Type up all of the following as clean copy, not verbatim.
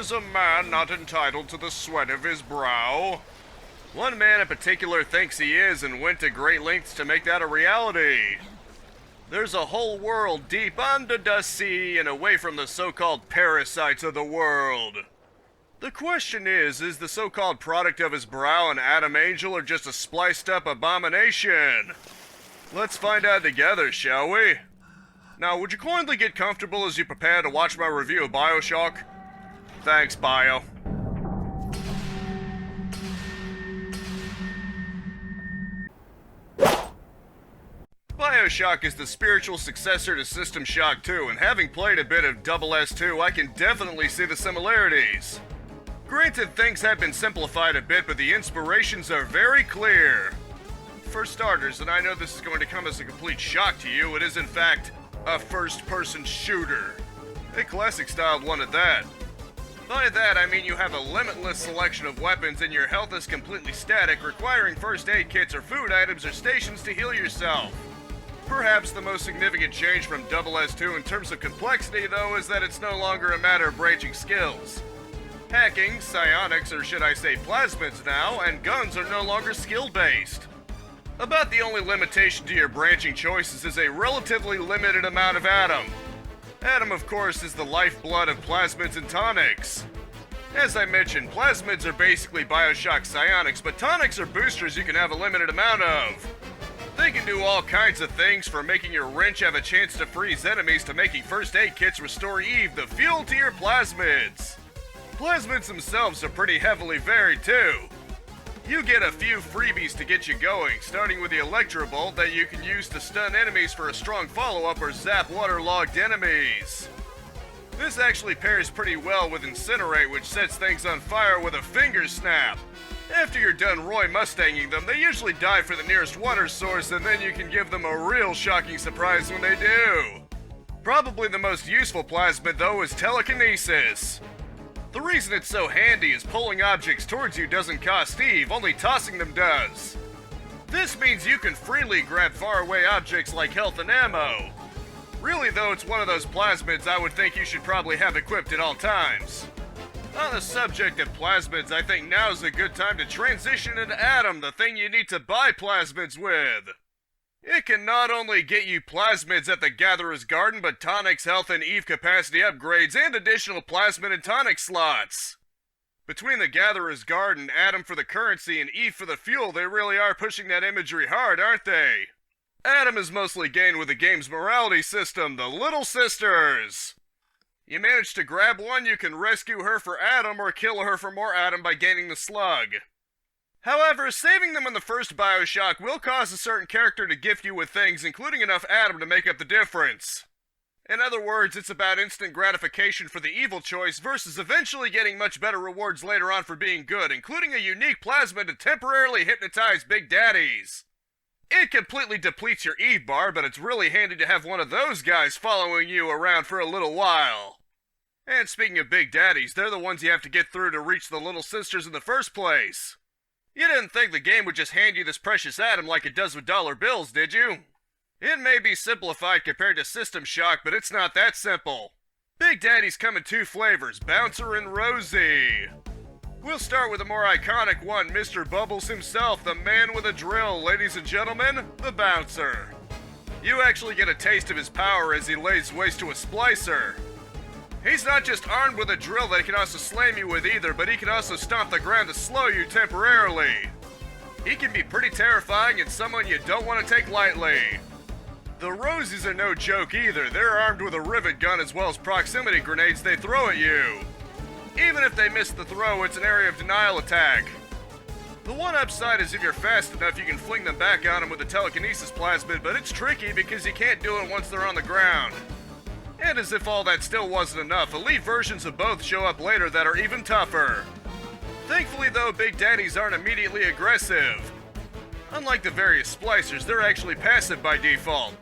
Is a man not entitled to the sweat of his brow? One man in particular thinks he is and went to great lengths to make that a reality. There's a whole world deep under the sea and away from the so-called parasites of the world. The question is the so-called product of his brow an Adam Angel or just a spliced-up abomination? Let's find out together, shall we? Now, would you kindly get comfortable as you prepare to watch my review of Bioshock? Thanks, Bio. Bioshock is the spiritual successor to System Shock 2, and having played a bit of SS2, I can definitely see the similarities. Granted, things have been simplified a bit, but the inspirations are very clear. For starters, and I know this is going to come as a complete shock to you, it is in fact a first-person shooter. A classic-styled one at that. By that, I mean you have a limitless selection of weapons and your health is completely static, requiring first aid kits or food items or stations to heal yourself. Perhaps the most significant change from SS2 in terms of complexity, though, is that it's no longer a matter of branching skills. Hacking, psionics, or should I say plasmids now, and guns are no longer skill-based. About the only limitation to your branching choices is a relatively limited amount of Adam. Adam, of course, is the lifeblood of plasmids and tonics. As I mentioned, plasmids are basically Bioshock psionics, but tonics are boosters you can have a limited amount of. They can do all kinds of things, from making your wrench have a chance to freeze enemies to making first aid kits restore Eve, the fuel to your plasmids. Plasmids themselves are pretty heavily varied too. You get a few freebies to get you going, starting with the Electrobolt that you can use to stun enemies for a strong follow-up or zap waterlogged enemies. This actually pairs pretty well with Incinerate, which sets things on fire with a finger snap. After you're done Roy Mustanging them, they usually dive for the nearest water source, and then you can give them a real shocking surprise when they do. Probably the most useful plasmid, though, is Telekinesis. The reason it's so handy is pulling objects towards you doesn't cost Eve, only tossing them does. This means you can freely grab faraway objects like health and ammo. Really though, it's one of those plasmids I would think you should probably have equipped at all times. On the subject of plasmids, I think now's a good time to transition into Adam, the thing you need to buy plasmids with. It can not only get you plasmids at the Gatherer's Garden, but tonics, health, and Eve capacity upgrades, and additional plasmid and tonic slots. Between the Gatherer's Garden, Adam for the currency, and Eve for the fuel, they really are pushing that imagery hard, aren't they? Adam is mostly gained with the game's morality system, the Little Sisters. You manage to grab one, you can rescue her for Adam, or kill her for more Adam by gaining the slug. However, saving them in the first Bioshock will cause a certain character to gift you with things, including enough Adam to make up the difference. In other words, it's about instant gratification for the evil choice versus eventually getting much better rewards later on for being good, including a unique plasmid to temporarily hypnotize Big Daddies. It completely depletes your Eve bar, but it's really handy to have one of those guys following you around for a little while. And speaking of Big Daddies, they're the ones you have to get through to reach the Little Sisters in the first place. You didn't think the game would just hand you this precious Adam like it does with dollar bills, did you? It may be simplified compared to System Shock, but it's not that simple. Big Daddies come in two flavors, Bouncer and Rosie. We'll start with the more iconic one, Mr. Bubbles himself, the man with a drill, ladies and gentlemen, the Bouncer. You actually get a taste of his power as he lays waste to a splicer. He's not just armed with a drill that he can also slam you with either, but he can also stomp the ground to slow you temporarily. He can be pretty terrifying and someone you don't want to take lightly. The Rosies are no joke either. They're armed with a rivet gun as well as proximity grenades they throw at you. Even if they miss the throw, it's an area of denial attack. The one upside is if you're fast enough, you can fling them back on them with a telekinesis plasmid, but it's tricky because you can't do it once they're on the ground. And as if all that still wasn't enough, elite versions of both show up later that are even tougher. Thankfully though, Big Daddies aren't immediately aggressive. Unlike the various splicers, they're actually passive by default.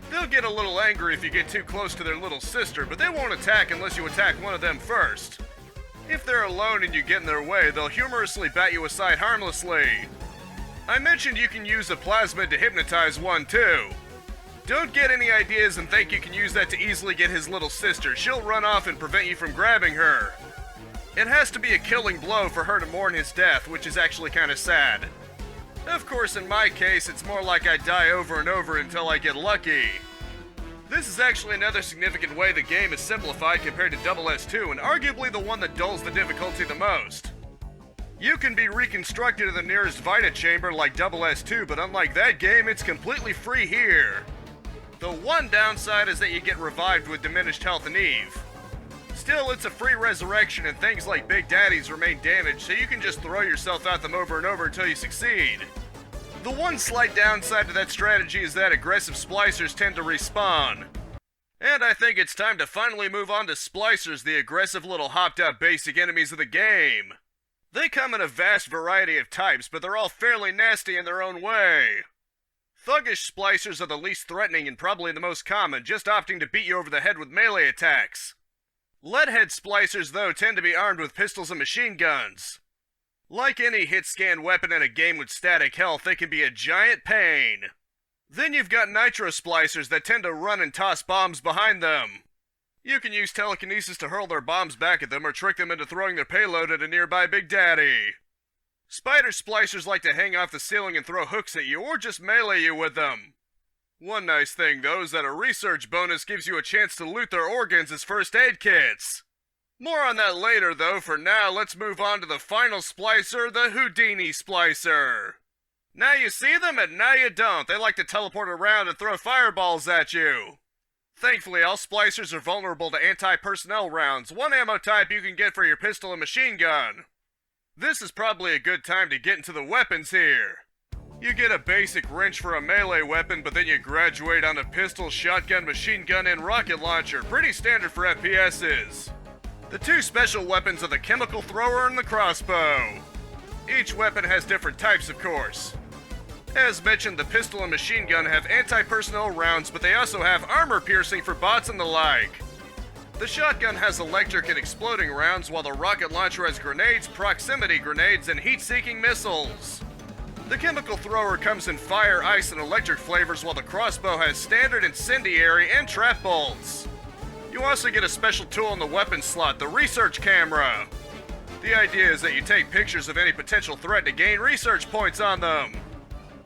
They'll get a little angry if you get too close to their little sister, but they won't attack unless you attack one of them first. If they're alone and you get in their way, they'll humorously bat you aside harmlessly. I mentioned you can use a plasmid to hypnotize one too. Don't get any ideas and think you can use that to easily get his little sister. She'll run off and prevent you from grabbing her. It has to be a killing blow for her to mourn his death, which is actually kinda sad. Of course, in my case, it's more like I die over and over until I get lucky. This is actually another significant way the game is simplified compared to SS2, and arguably the one that dulls the difficulty the most. You can be reconstructed to the nearest Vita chamber like SS2, but unlike that game, it's completely free here. The one downside is that you get revived with diminished health and Eve. Still, it's a free resurrection and things like Big Daddies remain damaged, so you can just throw yourself at them over and over until you succeed. The one slight downside to that strategy is that aggressive splicers tend to respawn. And I think it's time to finally move on to splicers, the aggressive little hopped-up basic enemies of the game. They come in a vast variety of types, but they're all fairly nasty in their own way. Thuggish splicers are the least threatening and probably the most common, just opting to beat you over the head with melee attacks. Leadhead splicers, though, tend to be armed with pistols and machine guns. Like any hit-scan weapon in a game with static health, they can be a giant pain. Then you've got nitro splicers that tend to run and toss bombs behind them. You can use telekinesis to hurl their bombs back at them or trick them into throwing their payload at a nearby Big Daddy. Spider splicers like to hang off the ceiling and throw hooks at you or just melee you with them. One nice thing though is that a research bonus gives you a chance to loot their organs as first aid kits. More on that later though. For now, let's move on to the final splicer, the Houdini splicer. Now you see them and now you don't. They like to teleport around and throw fireballs at you. Thankfully, all splicers are vulnerable to anti-personnel rounds, one ammo type you can get for your pistol and machine gun. This is probably a good time to get into the weapons here. You get a basic wrench for a melee weapon, but then you graduate on a pistol, shotgun, machine gun, and rocket launcher, pretty standard for FPSs. The two special weapons are the chemical thrower and the crossbow. Each weapon has different types, of course. As mentioned, the pistol and machine gun have anti-personnel rounds, but they also have armor piercing for bots and the like. The shotgun has electric and exploding rounds, while the rocket launcher has grenades, proximity grenades, and heat-seeking missiles. The chemical thrower comes in fire, ice, and electric flavors, while the crossbow has standard, incendiary, and trap bolts. You also get a special tool in the weapon slot, the research camera. The idea is that you take pictures of any potential threat to gain research points on them.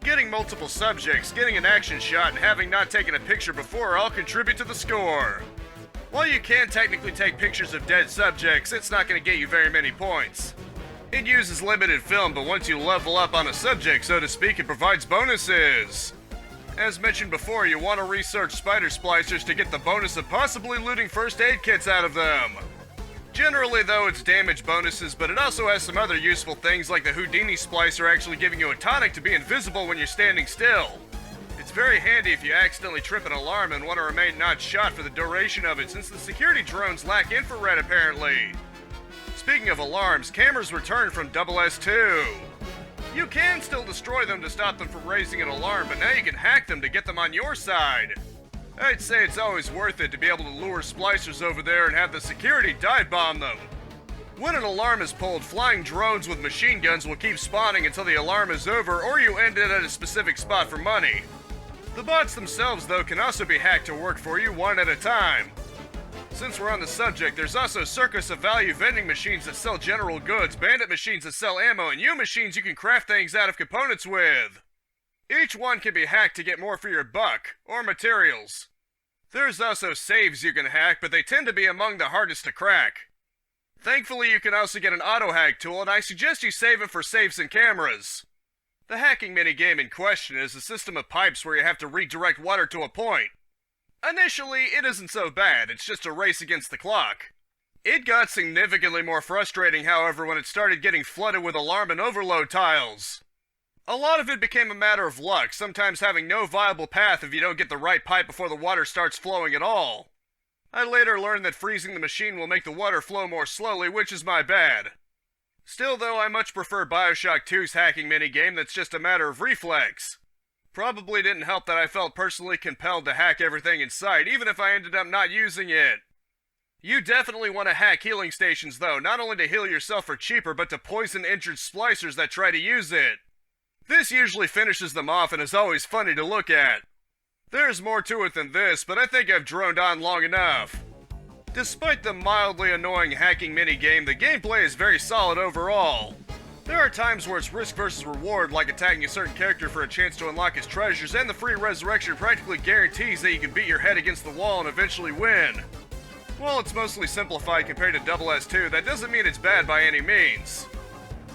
Getting multiple subjects, getting an action shot, and having not taken a picture before all contribute to the score. While you can technically take pictures of dead subjects, it's not going to get you very many points. It uses limited film, but once you level up on a subject, so to speak, it provides bonuses. As mentioned before, you want to research spider splicers to get the bonus of possibly looting first aid kits out of them. Generally, though, it's damage bonuses, but it also has some other useful things like the Houdini splicer actually giving you a tonic to be invisible when you're standing still. It's very handy if you accidentally trip an alarm and want to remain not shot for the duration of it, since the security drones lack infrared apparently. Speaking of alarms, cameras return from SS2. You can still destroy them to stop them from raising an alarm, but now you can hack them to get them on your side. I'd say it's always worth it to be able to lure splicers over there and have the security dive bomb them. When an alarm is pulled, flying drones with machine guns will keep spawning until the alarm is over, or you end it at a specific spot for money. The bots themselves, though, can also be hacked to work for you one at a time. Since we're on the subject, there's also Circus of Value vending machines that sell general goods, bandit machines that sell ammo, and machines you can craft things out of components with. Each one can be hacked to get more for your buck, or materials. There's also saves you can hack, but they tend to be among the hardest to crack. Thankfully, you can also get an auto-hack tool, and I suggest you save it for safes and cameras. The hacking minigame in question is a system of pipes where you have to redirect water to a point. Initially, it isn't so bad, it's just a race against the clock. It got significantly more frustrating, however, when it started getting flooded with alarm and overload tiles. A lot of it became a matter of luck, sometimes having no viable path if you don't get the right pipe before the water starts flowing at all. I later learned that freezing the machine will make the water flow more slowly, which is my bad. Still though, I much prefer Bioshock 2's hacking minigame that's just a matter of reflex. Probably didn't help that I felt personally compelled to hack everything in sight, even if I ended up not using it. You definitely want to hack healing stations though, not only to heal yourself for cheaper, but to poison injured splicers that try to use it. This usually finishes them off and is always funny to look at. There's more to it than this, but I think I've droned on long enough. Despite the mildly annoying hacking minigame, the gameplay is very solid overall. There are times where it's risk versus reward, like attacking a certain character for a chance to unlock his treasures, and the free resurrection practically guarantees that you can beat your head against the wall and eventually win. While it's mostly simplified compared to SS2, that doesn't mean it's bad by any means.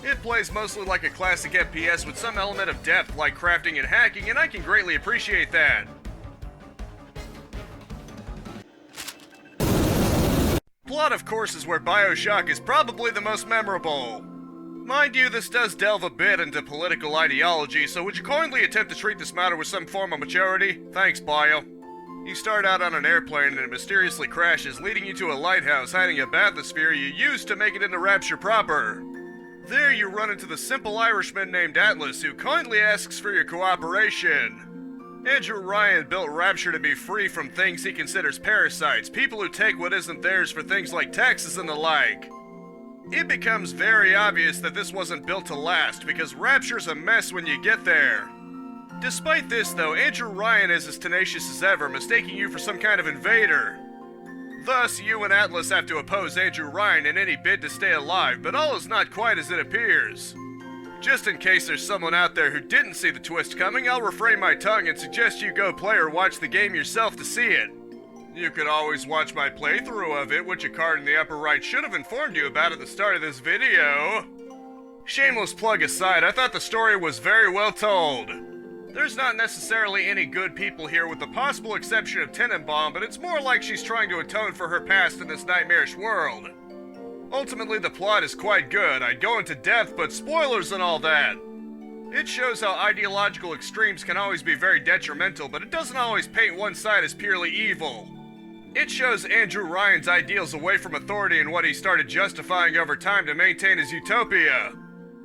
It plays mostly like a classic FPS with some element of depth like crafting and hacking, and I can greatly appreciate that. Plot, of course, is where Bioshock is probably the most memorable. Mind you, this does delve a bit into political ideology, so would you kindly attempt to treat this matter with some form of maturity? Thanks, Bio. You start out on an airplane and it mysteriously crashes, leading you to a lighthouse hiding a bathysphere you used to make it into Rapture proper. There you run into the simple Irishman named Atlas, who kindly asks for your cooperation. Andrew Ryan built Rapture to be free from things he considers parasites, people who take what isn't theirs for things like taxes and the like. It becomes very obvious that this wasn't built to last, because Rapture's a mess when you get there. Despite this, though, Andrew Ryan is as tenacious as ever, mistaking you for some kind of invader. Thus, you and Atlas have to oppose Andrew Ryan in any bid to stay alive, but all is not quite as it appears. Just in case there's someone out there who didn't see the twist coming, I'll refrain my tongue and suggest you go play or watch the game yourself to see it. You could always watch my playthrough of it, which a card in the upper right should have informed you about at the start of this video. Shameless plug aside, I thought the story was very well told. There's not necessarily any good people here with the possible exception of Tenenbaum, but it's more like she's trying to atone for her past in this nightmarish world. Ultimately, the plot is quite good. I'd go into depth, but spoilers and all that. It shows how ideological extremes can always be very detrimental, but it doesn't always paint one side as purely evil. It shows Andrew Ryan's ideals away from authority and what he started justifying over time to maintain his utopia.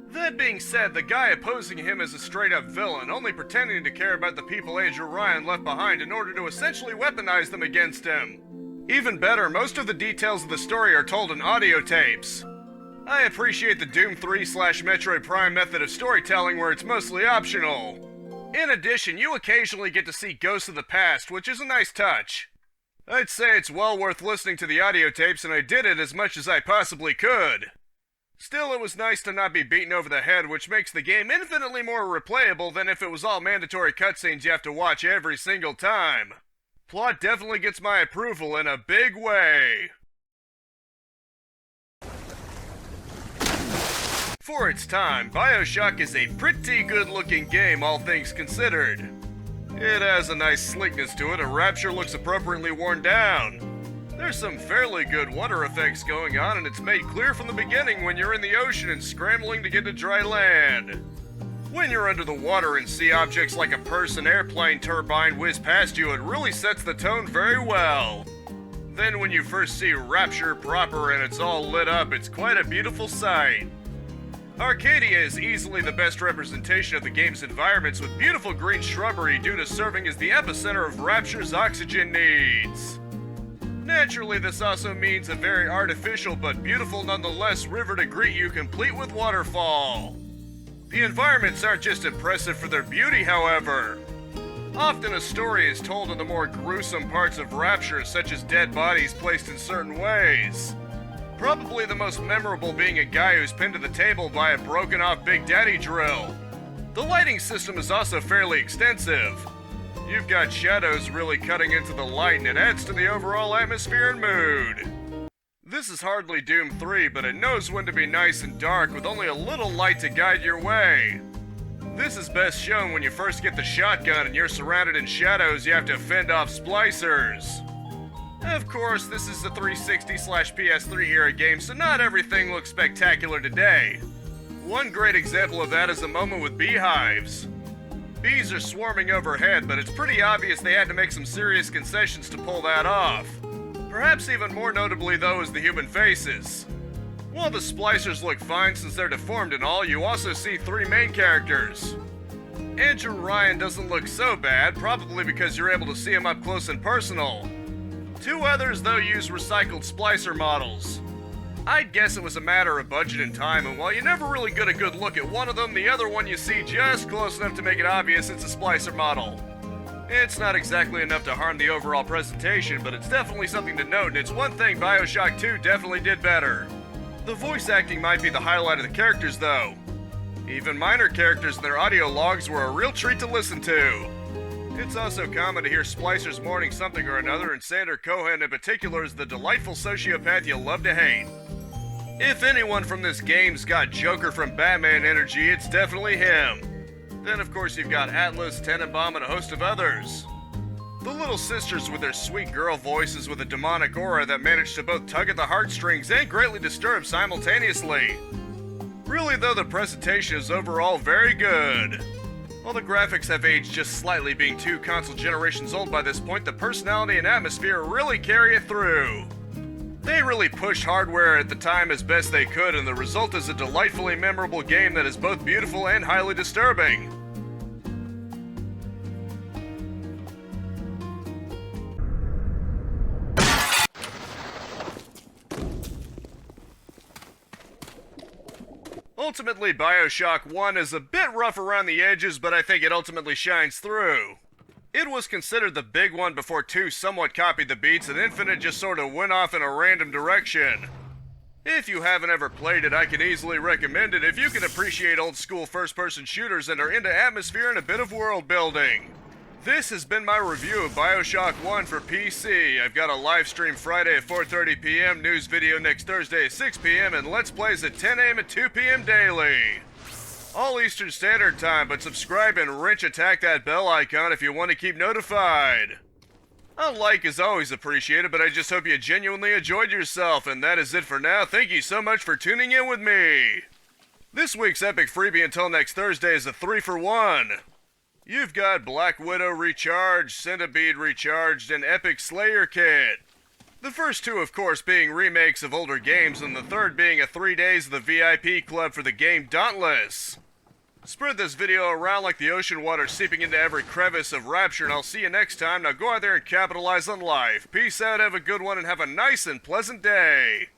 That being said, the guy opposing him is a straight-up villain, only pretending to care about the people Andrew Ryan left behind in order to essentially weaponize them against him. Even better, most of the details of the story are told in audio tapes. I appreciate the Doom 3/Metroid Prime method of storytelling where it's mostly optional. In addition, you occasionally get to see ghosts of the past, which is a nice touch. I'd say it's well worth listening to the audio tapes, and I did it as much as I possibly could. Still, it was nice to not be beaten over the head, which makes the game infinitely more replayable than if it was all mandatory cutscenes you have to watch every single time. Plot definitely gets my approval in a big way. For its time, Bioshock is a pretty good-looking game, all things considered. It has a nice sleekness to it, and Rapture looks appropriately worn down. There's some fairly good water effects going on, and it's made clear from the beginning when you're in the ocean and scrambling to get to dry land. When you're under the water and see objects like a person, airplane, turbine whiz past you, it really sets the tone very well. Then when you first see Rapture proper and it's all lit up, it's quite a beautiful sight. Arcadia is easily the best representation of the game's environments, with beautiful green shrubbery due to serving as the epicenter of Rapture's oxygen needs. Naturally, this also means a very artificial but beautiful nonetheless river to greet you, complete with waterfall. The environments aren't just impressive for their beauty, however. Often a story is told in the more gruesome parts of Rapture, such as dead bodies placed in certain ways. Probably the most memorable being a guy who's pinned to the table by a broken off Big Daddy drill. The lighting system is also fairly extensive. You've got shadows really cutting into the light, and it adds to the overall atmosphere and mood. This is hardly Doom 3, but it knows when to be nice and dark with only a little light to guide your way. This is best shown when you first get the shotgun and you're surrounded in shadows you have to fend off splicers. Of course, this is a 360/PS3 era game, so not everything looks spectacular today. One great example of that is a moment with beehives. Bees are swarming overhead, but it's pretty obvious they had to make some serious concessions to pull that off. Perhaps even more notably, though, is the human faces. While the splicers look fine since they're deformed and all, you also see three main characters. Andrew Ryan doesn't look so bad, probably because you're able to see him up close and personal. Two others, though, use recycled splicer models. I'd guess it was a matter of budget and time, and while you never really get a good look at one of them, the other one you see just close enough to make it obvious it's a splicer model. It's not exactly enough to harm the overall presentation, but it's definitely something to note, and it's one thing Bioshock 2 definitely did better. The voice acting might be the highlight of the characters, though. Even minor characters and their audio logs were a real treat to listen to. It's also common to hear splicers mourning something or another, and Sander Cohen in particular is the delightful sociopath you'll love to hate. If anyone from this game's got Joker from Batman energy, it's definitely him. Then of course you've got Atlas, Tenenbaum, and a host of others. The little sisters with their sweet girl voices with a demonic aura that manage to both tug at the heartstrings and greatly disturb simultaneously. Really though, the presentation is overall very good. While the graphics have aged just slightly, being 2 console generations old by this point, the personality and atmosphere really carry it through. They really pushed hardware at the time as best they could, and the result is a delightfully memorable game that is both beautiful and highly disturbing. Ultimately, Bioshock 1 is a bit rough around the edges, but I think it ultimately shines through. It was considered the big one before 2 somewhat copied the beats, and Infinite just sort of went off in a random direction. If you haven't ever played it, I can easily recommend it if you can appreciate old school first-person shooters and are into atmosphere and a bit of world building. This has been my review of Bioshock 1 for PC. I've got a live stream Friday at 4:30 p.m., news video next Thursday at 6 p.m., and Let's Plays at 10 a.m. and 2 p.m. daily. All Eastern Standard Time, but subscribe and wrench attack that bell icon if you want to keep notified. A like is always appreciated, but I just hope you genuinely enjoyed yourself, and that is it for now. Thank you so much for tuning in with me. This week's epic freebie until next Thursday is a 3-for-1. You've got Black Widow Recharged, Centipede Recharged, and Epic Slayer Kit. The first 2, of course, being remakes of older games, and the third being a 3 days of the VIP club for the game Dauntless. Spread this video around like the ocean water seeping into every crevice of Rapture, and I'll see you next time. Now go out there and capitalize on life. Peace out, have a good one, and have a nice and pleasant day.